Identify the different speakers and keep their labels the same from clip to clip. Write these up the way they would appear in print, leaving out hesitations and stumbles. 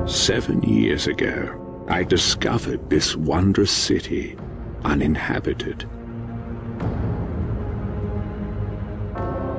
Speaker 1: 7 years ago, I discovered this wondrous city, uninhabited.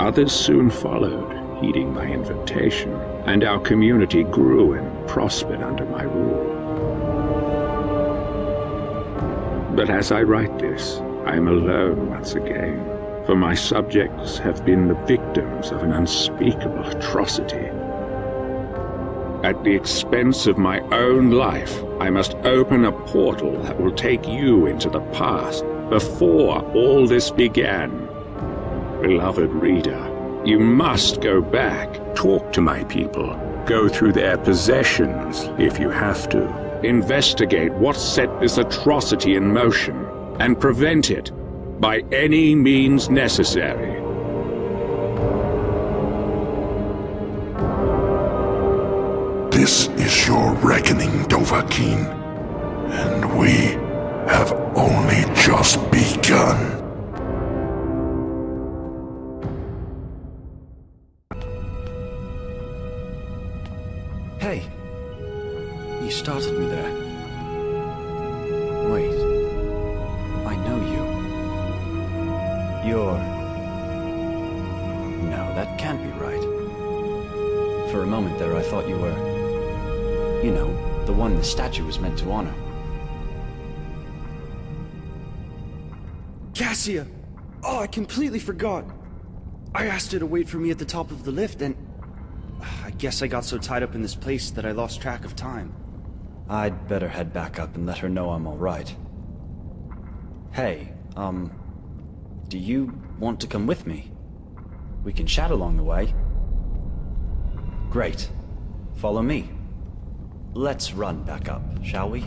Speaker 1: Others soon followed, heeding my invitation, and our community grew and prospered under my rule. But as I write this, I am alone once again, for my subjects have been the victims of an unspeakable atrocity. At the expense of my own life, I must open a portal that will take you into the past, before all this began. Beloved reader, you must go back, talk to my people, go through their possessions if you have to, investigate what set this atrocity in motion, and prevent it by any means necessary.
Speaker 2: This is your reckoning, Dovahkiin, and we have only just begun.
Speaker 3: Hey, you startled me there. Wait, I know you. You're... No, that can't be right. For a moment there I thought you were... You know, the one the statue was meant to honor.
Speaker 4: Cassia! Oh, I completely forgot. I asked her to wait for me at the top of the lift and... I guess I got so tied up in this place that I lost track of time.
Speaker 3: I'd better head back up and let her know I'm alright. Hey, do you want to come with me? We can chat along the way. Great. Follow me. Let's run back up, shall we?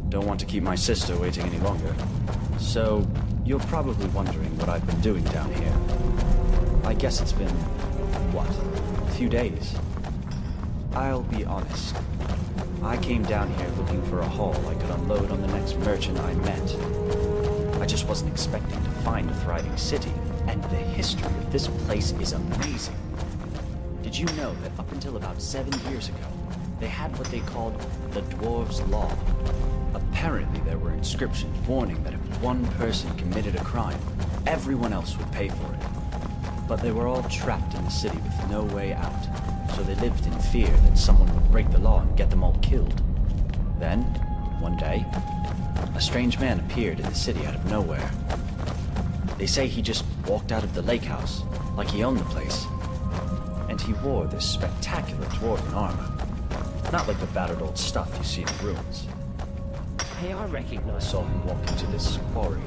Speaker 3: Don't want to keep my sister waiting any longer. So, you're probably wondering what I've been doing down here. I guess it's been, what, a few days? I'll be honest. I came down here looking for a haul I could unload on the next merchant I met. I just wasn't expecting to find a thriving city, and the history of this place is amazing. Did you know that up until about 7 years ago, they had what they called the Dwarves' Law? Apparently there were inscriptions warning that if one person committed a crime, everyone else would pay for it. But they were all trapped in the city with no way out, so they lived in fear that someone would break the law and get them all killed. Then, one day, a strange man appeared in the city out of nowhere. They say he just walked out of the lake house, like he owned the place. And he wore this spectacular dwarven armor. Not like the battered old stuff you see in the ruins.
Speaker 5: Hey, I recognize.
Speaker 3: I saw him walk into this quarry,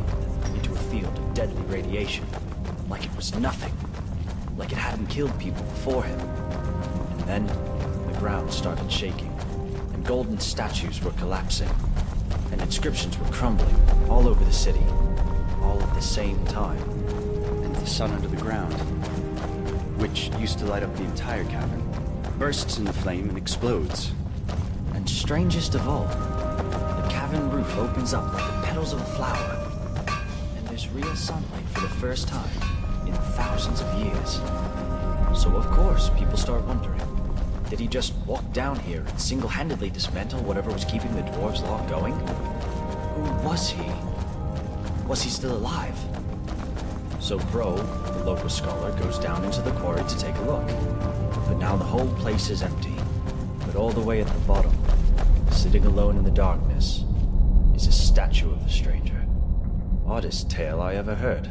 Speaker 3: into a field of deadly radiation, like it was nothing, like it hadn't killed people before him. And then, the ground started shaking, and golden statues were collapsing, and inscriptions were crumbling all over the city, all at the same time.
Speaker 4: And the sun under the ground, which used to light up the entire cavern, bursts into flame and explodes.
Speaker 3: And strangest of all, the cavern roof opens up like the petals of a flower, and there's real sunlight for the first time in thousands of years. So of course, people start wondering, did he just walk down here and single-handedly dismantle whatever was keeping the Dwarves' Law going? Who was he? Was he still alive? So Bro, the local scholar, goes down into the quarry to take a look. But now the whole place is empty. But all the way at the bottom, sitting alone in the darkness, is a statue of the stranger. Oddest tale I ever heard.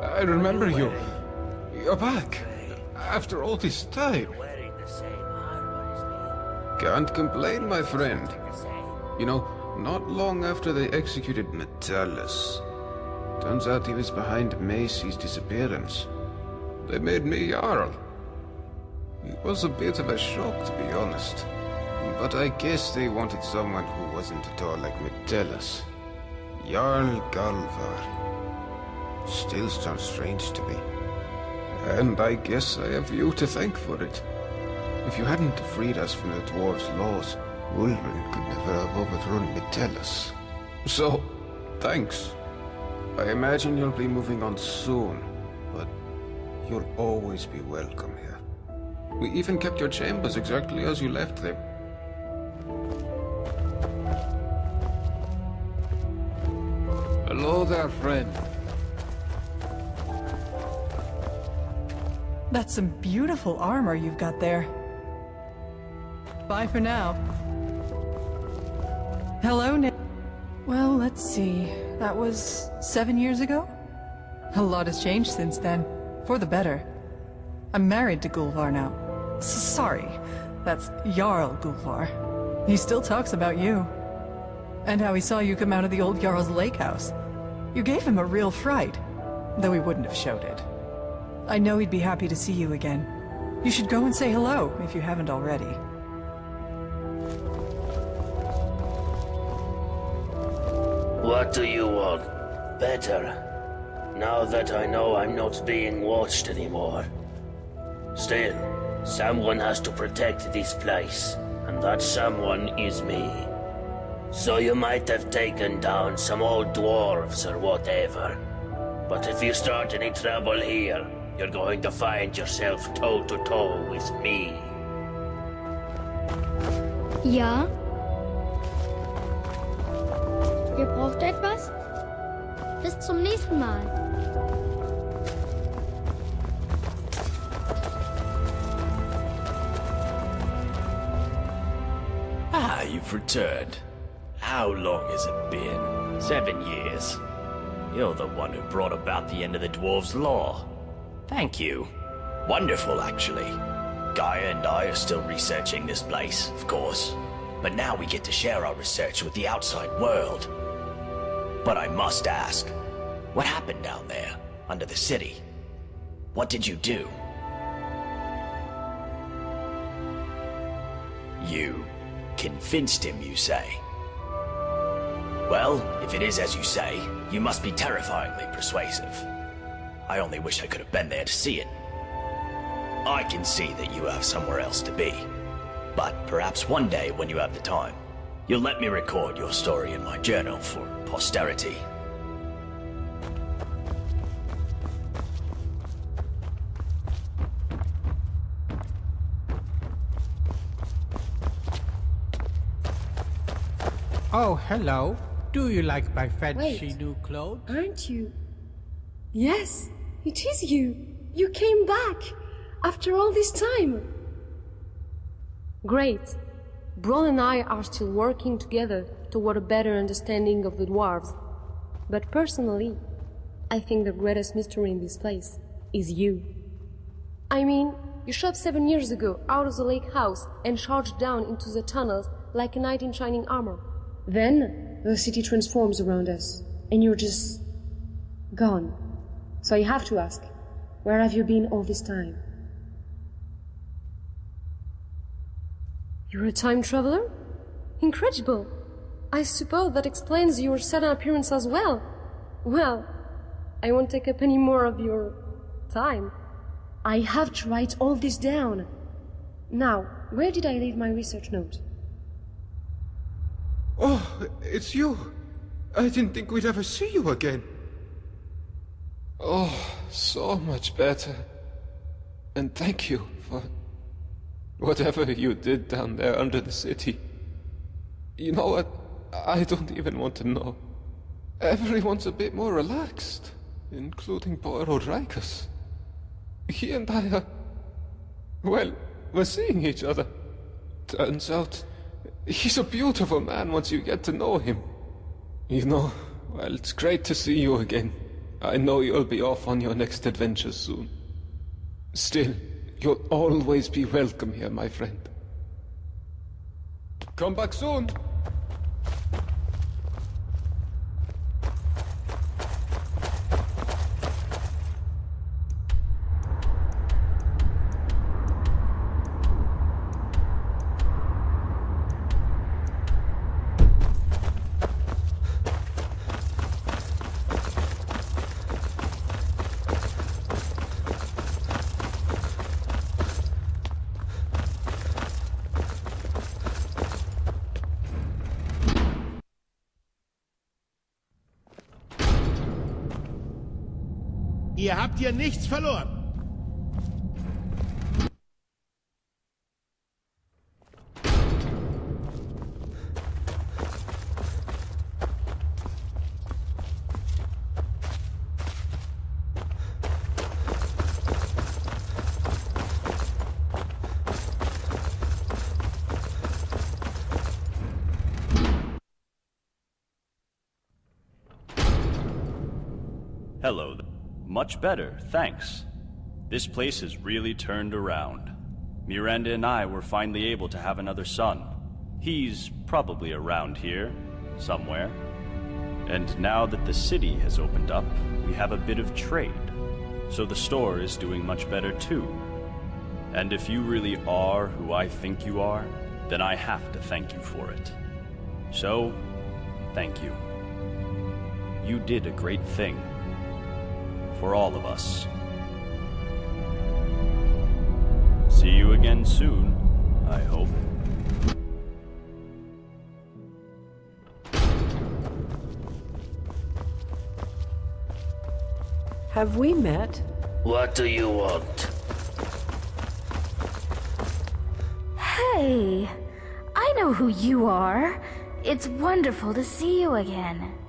Speaker 6: I remember you. You're back. After all this time.
Speaker 7: Can't complain, my friend. You know, not long after they executed Metellus, turns out he was behind Macy's disappearance. They made me Jarl. It was a bit of a shock, to be honest. But I guess they wanted someone who wasn't at all like Metellus. Jarl Galvar. Still sounds strange to me. And I guess I have you to thank for it. If you hadn't freed us from the dwarves' laws, Ulrun could never have overthrown Metellus. So, thanks. I imagine you'll be moving on soon, but you'll always be welcome here. We even kept your chambers exactly as you left them.
Speaker 6: Hello there, friend.
Speaker 8: That's some beautiful armor you've got there. Bye for now. Hello, Nick. Well, let's see. That was 7 years ago? A lot has changed since then. For the better. I'm married to Gulvar now. Sorry, that's Jarl Gulvar. He still talks about you. And how he saw you come out of the old Jarl's lake house. You gave him a real fright, though he wouldn't have showed it. I know he'd be happy to see you again. You should go and say hello, if you haven't already.
Speaker 5: What do you want? Better. Now that I know I'm not being watched anymore. Still, someone has to protect this place, and that someone is me. So you might have taken down some old dwarves or whatever. But if you start any trouble here, you're going to find yourself toe-to-toe with me.
Speaker 9: Ja? Ihr braucht etwas? Bis zum nächsten Mal.
Speaker 3: Ah, you've returned. How long has it been?
Speaker 5: 7 years.
Speaker 3: You're the one who brought about the end of the dwarves' law. Thank you. Wonderful, actually. Gaia and I are still researching this place, of course. But now we get to share our research with the outside world. But I must ask, what happened down there, under the city? What did you do? You convinced him, you say? Well, if it is as you say, you must be terrifyingly persuasive. I only wish I could have been there to see it. I can see that you have somewhere else to be. But perhaps one day, when you have the time, you'll let me record your story in my journal for posterity.
Speaker 10: Oh, hello. Do you like my fancy
Speaker 11: Wait,
Speaker 10: new clothes?
Speaker 11: aren't you? Yes, it is you. You came back after all this time. Great. Braun and I are still working together toward a better understanding of the dwarves. But personally, I think the greatest mystery in this place is you. I mean, you showed up 7 years ago out of the lake house and charged down into the tunnels like a knight in shining armor. Then, the city transforms around us, and you're just gone. So I have to ask, where have you been all this time? You're a time traveler? Incredible! I suppose that explains your sudden appearance as well. Well, I won't take up any more of your time. I have to write all this down. Now, where did I leave my research note?
Speaker 7: Oh, it's you. I didn't think we'd ever see you again.
Speaker 6: Oh, so much better. And thank you for whatever you did down there under the city. You know what? I don't even want to know. Everyone's a bit more relaxed, including poor Odrykus. He and I are... well, we're seeing each other. Turns out, he's a beautiful man once you get to know him. You know, well, it's great to see you again. I know you'll be off on your next adventure soon. Still, you'll always be welcome here, my friend. Come back soon!
Speaker 12: Ihr habt hier nichts verloren.
Speaker 13: Hello. Much better, thanks. This place has really turned around. Miranda and I were finally able to have another son. He's probably around here, somewhere. And now that the city has opened up, we have a bit of trade. So the store is doing much better too. And if you really are who I think you are, then I have to thank you for it. So, thank you. You did a great thing. For all of us. See you again soon, I hope.
Speaker 14: Have we met?
Speaker 5: What do you want?
Speaker 15: Hey, I know who you are. It's wonderful to see you again.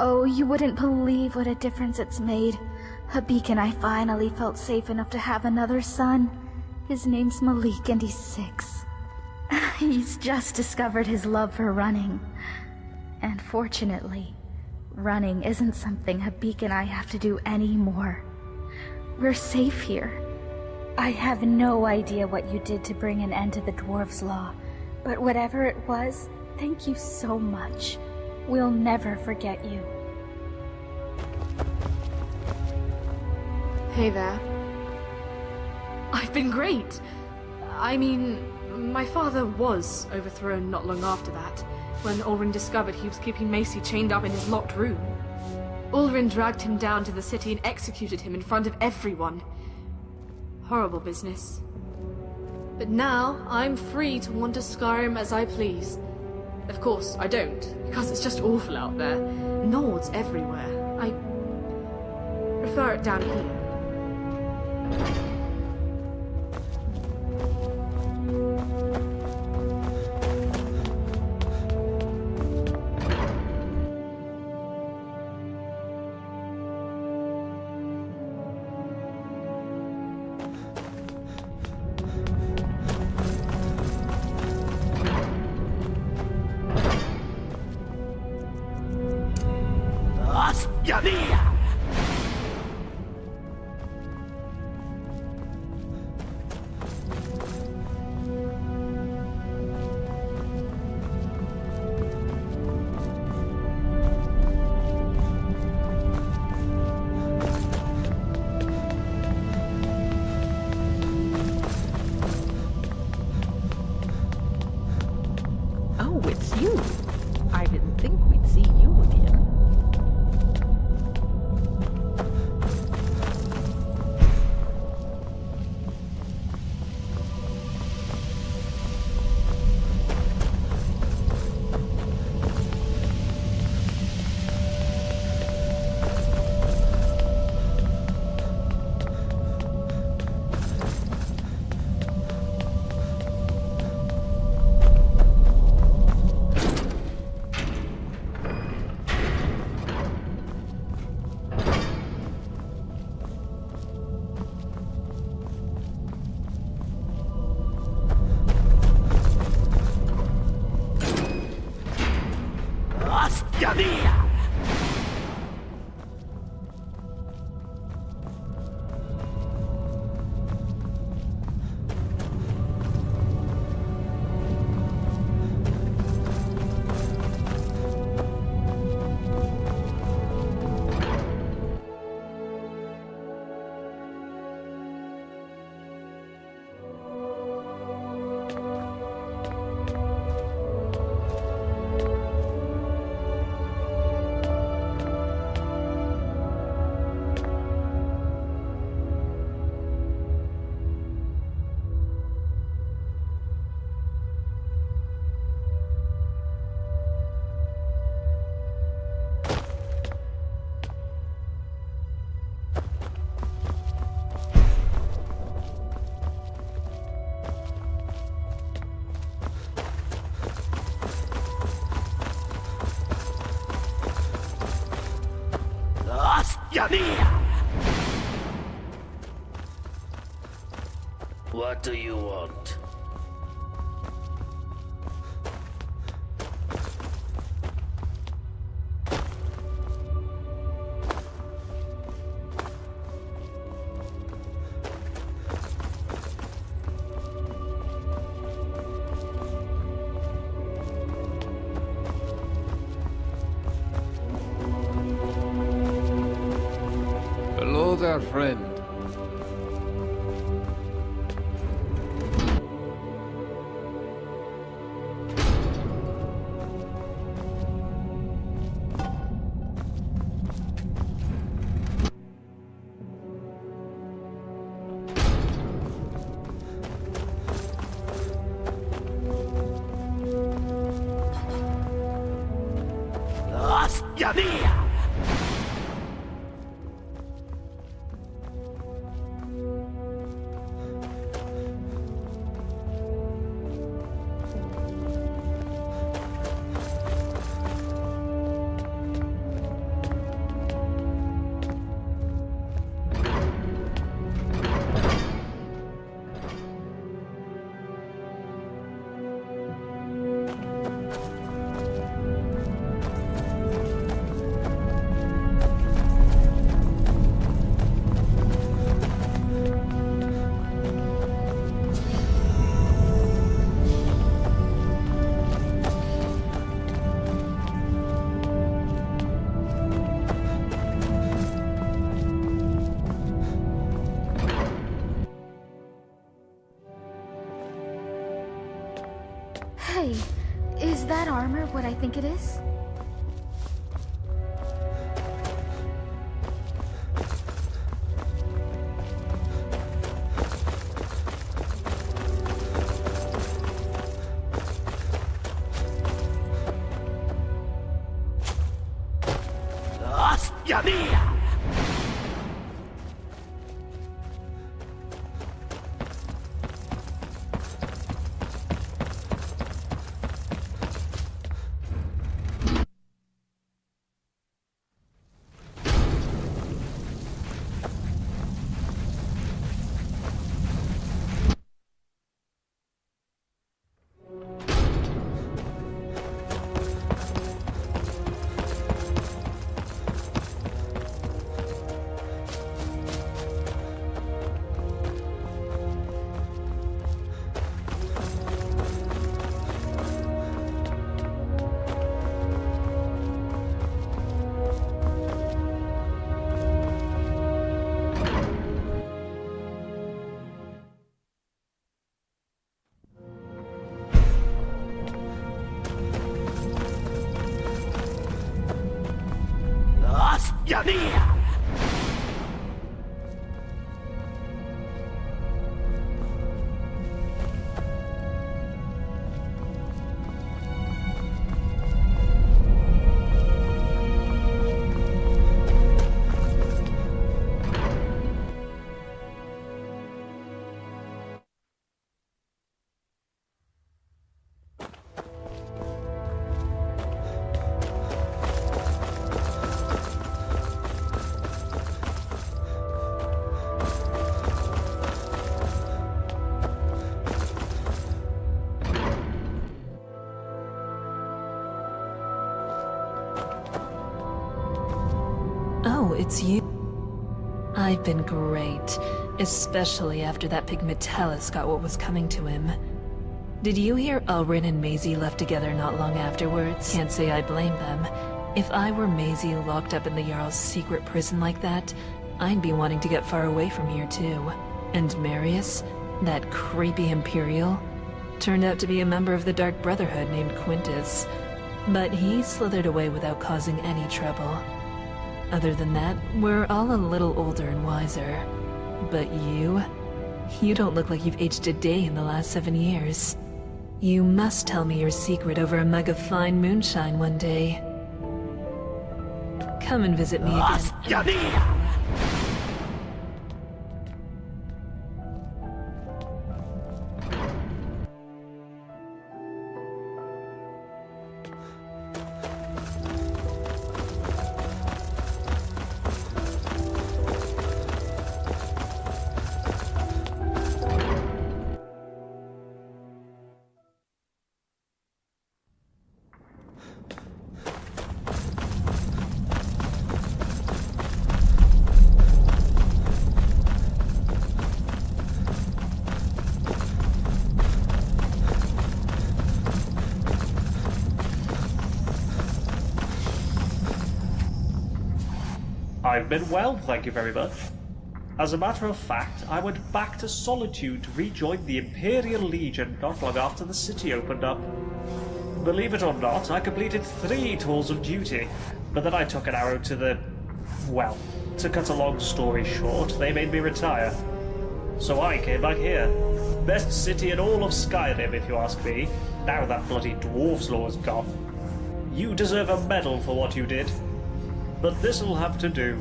Speaker 15: Oh, you wouldn't believe what a difference it's made. Habik and I finally felt safe enough to have another son. His name's Malik and he's 6. He's just discovered his love for running. And fortunately, running isn't something Habik and I have to do anymore. We're safe here. I have no idea what you did to bring an end to the dwarves' law, but whatever it was, thank you so much. We'll never forget you.
Speaker 16: Hey there. I've been great. I mean, my father was overthrown not long after that, when Ulrin discovered he was keeping Macy chained up in his locked room. Ulrin dragged him down to the city and executed him in front of everyone. Horrible business. But now, I'm free to wander Skyrim as I please. Of course, I don't, because it's just awful out there. Nords everywhere. I prefer it down here.
Speaker 14: Oh, it's you. I didn't think we'd see you again.
Speaker 5: What do you want?
Speaker 6: Hello there, friend.
Speaker 15: Hey, is that armor what I think it is?
Speaker 12: Oh, it's you. I've been great, especially after that pig Metellus got what was coming to him. Did you hear Ulrin and Maisie left together not long afterwards? Can't say I blame them. If I were Maisie locked up in the Jarl's secret prison like that, I'd be wanting to get far away from here too. And Marius, that creepy Imperial, turned out to be a member of the Dark Brotherhood named Quintus. But he slithered away without causing any trouble. Other than that, we're all a little older and wiser. But you don't look like you've aged a day in the last 7 years. You must tell me your secret over a mug of fine moonshine one day. Come and visit me again.
Speaker 17: I've been well, thank you very much. As a matter of fact, I went back to Solitude to rejoin the Imperial Legion not long after the city opened up. Believe it or not, I completed 3 tours of duty, but then I took an arrow to the... well, to cut a long story short, they made me retire. So I came back here. Best city in all of Skyrim, if you ask me, now that bloody dwarf's law is gone. You deserve a medal for what you did. But this'll have to do.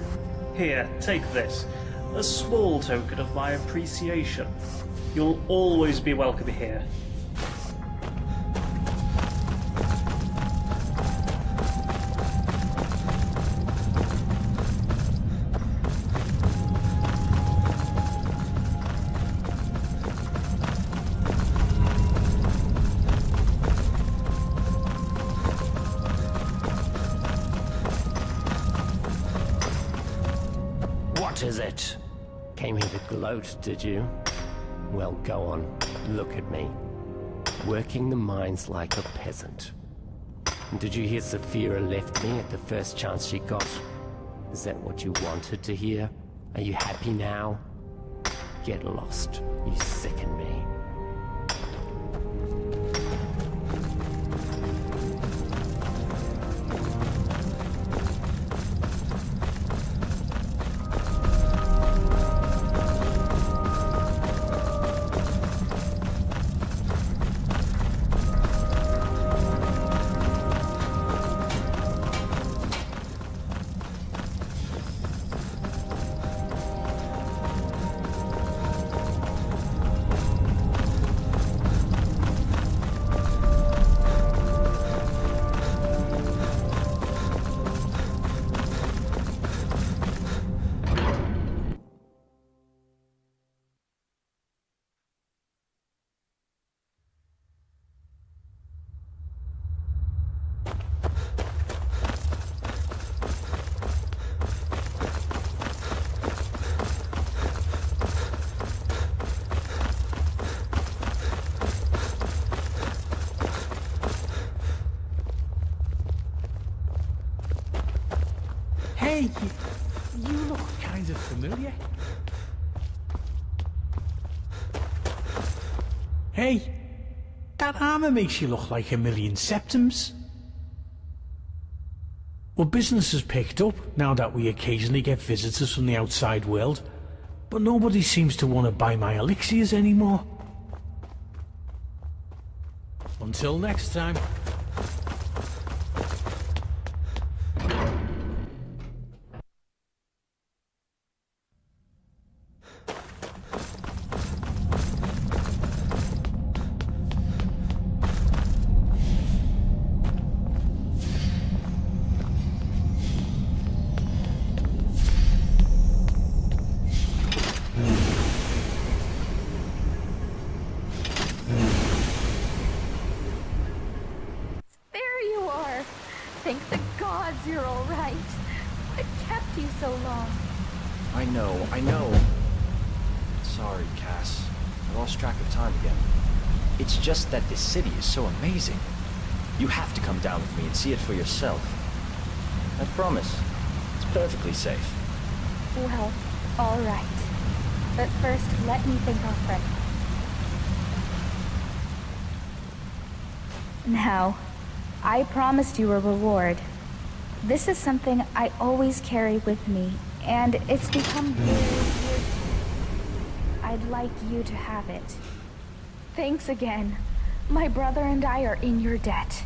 Speaker 17: Here, take this. A small token of my appreciation. You'll always be welcome here.
Speaker 5: What is it? Came here to gloat, did you? Well, go on. Look at me. Working the mines like a peasant. And did you hear Saphira left me at the first chance she got? Is that what you wanted to hear? Are you happy now? Get lost. You sicken me.
Speaker 10: Hey, you look kind of familiar. Hey, that armor makes you look like a million septums. Well, business has picked up now that we occasionally get visitors from the outside world, but nobody seems to want to buy my elixirs anymore. Until next time.
Speaker 15: Thank the gods you're all right. What kept you so long?
Speaker 3: I know. Sorry, Cass. I lost track of time again. It's just that this city is so amazing. You have to come down with me and see it for yourself. I promise. It's perfectly safe.
Speaker 15: Well, all right. But first, let me thank our friend. Now, I promised you a reward. This is something I always carry with me, and it's become very weird. I'd like you to have it. Thanks again. My brother and I are in your debt.